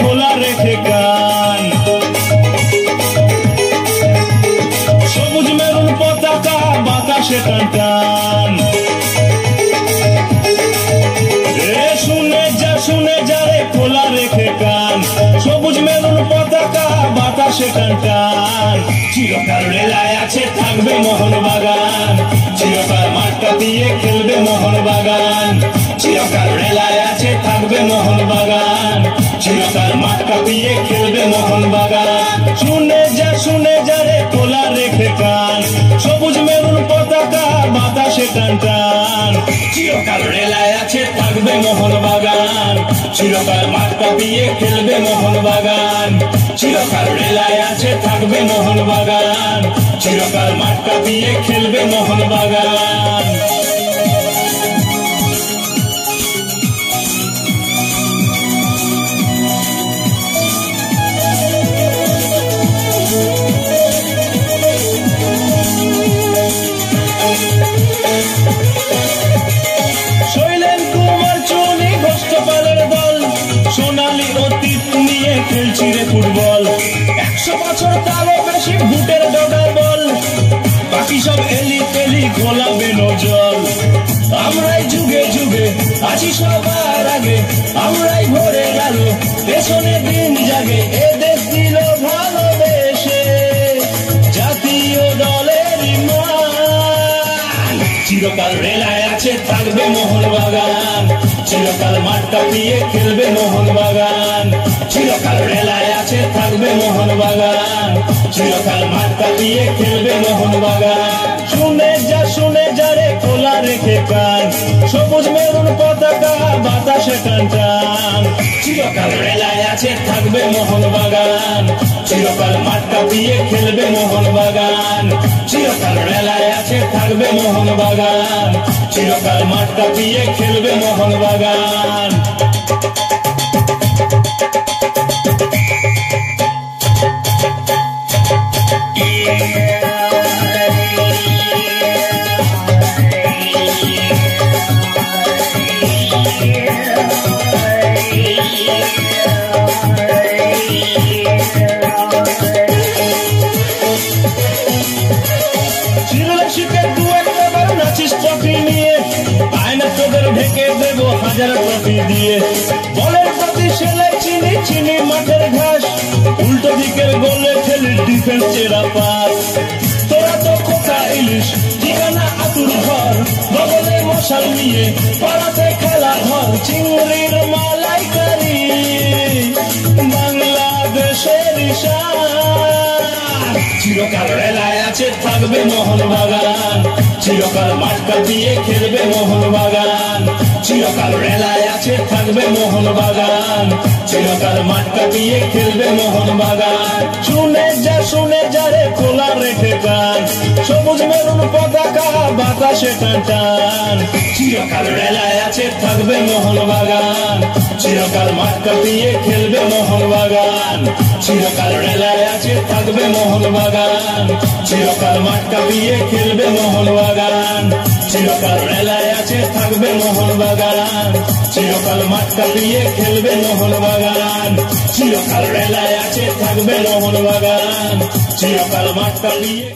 খোলা রেখে কান। সবুজ মেরুন পতাকা বাতাসে টান টান। শুনে যা রে খোলা রেখে কান। সবুজ মেরুন পতাকা বাতাসে টান টান। চিরকাল রেলায় আছে থাকবে মোহনবাগান। চিরকাল মাঠটা দিয়ে খেলবে মোহনবাগান। চিরকাল রেলায় আছে থাকবে মোহনবাগান। চিরকাল মাঠটা দিয়ে খেলবে মোহনবাগান। শুনে যা রে খোলা রেখে কান। সবুজ মেরুন পতাকা বাতাসে টান টান। চিরকাল রেলায় আছে থাকবে মোহনবাগান। চিরকাল মাঠটা দিয়ে খেলবে মোহনবাগান। চিরকাল রেলায় আছে থাকবে মোহনবাগান। চিরকাল মাঠটা দিয়ে খেলবে মোহনবাগান। সোনালী অতীত নিয়ে খেলছি রে ফুটবল। 100 বছর তারও বেশি বুটের ডগার বল। বাকি সব এলি পেলি গোলাবে নজল। আমরাই যুগে যুগে আছি সবার আগে। আমরাই ভরে গেল পেছনে দিন জাগে। এ দেশ দিল ভালোবেসে জাতীয় দলের মান। চিরকাল রেলায় আছে থাকবে মোহনবাগান। চিরকাল মাঠটা দিয়ে খেলবে মোহনবাগান। চিরকাল রেলায় আছে থাকবে মোহনবাগান। চিরকাল মাঠটা দিয়ে খেলবে মোহনবাগান। শুনে যা রে খোলা রেখে কান। সবুজ মেরুন পতাকা বাতাসে টান টান। চিরকাল রেলায় আছে থাকবে মোহনবাগান। চিরকাল মাঠটা দিয়ে খেলবে মোহনবাগান। চিরকাল রেলায় আছে থাকবে মোহনবাগান। চিরকাল মাঠটা দিয়ে খেলবে মোহনবাগান। ঢেকে দেব 1000 ট্রফি দিয়ে। বলের প্রতি সেলে চিনি মাঠের ঘাস। উল্টো দিকের গোলে খেলি ডিফেন্স চেরা পাস। তোরা তো খোকা ইলিশ ঠিকানা আতুর ঘর। বগলে মশাল নিয়ে পাড়াতে খেলা ঘর। চিংড়ির মালাইকারি বাংলাদেশের ঈশান। চিরকাল রেলায় আছে থাকবে মোহনবাগান। চিরকাল মাঠটা দিয়ে খেলবে মোহনবাগান। চিরকাল রেলায় আছে থাকবে মোহনবাগান। চিরকাল মাঠটা দিয়ে খেলবে মোহনবাগান। শুনে যা রে খোলা রেখে কান। সবুজ মেরুন পতাকা বাতাসে টান টান। চিরকাল রেলায় আছে থাকবে মোহনবাগান। চিরকাল মাঠটা দিয়ে খেলবে মোহনবাগান। চিরকাল রেলায় আছে থাকবে মোহনবাগান। চিরকাল মাঠটা দিয়ে খেলবে মোহনবাগান। চিরকাল রেলায় আছে থাকবে মোহনবাগান। চিরকাল মাঠটা দিয়ে খেলবে মোহনবাগান। চিরকাল রেলায় আছে থাকবে মোহনবাগান। চিরকাল মাঠটা দিয়ে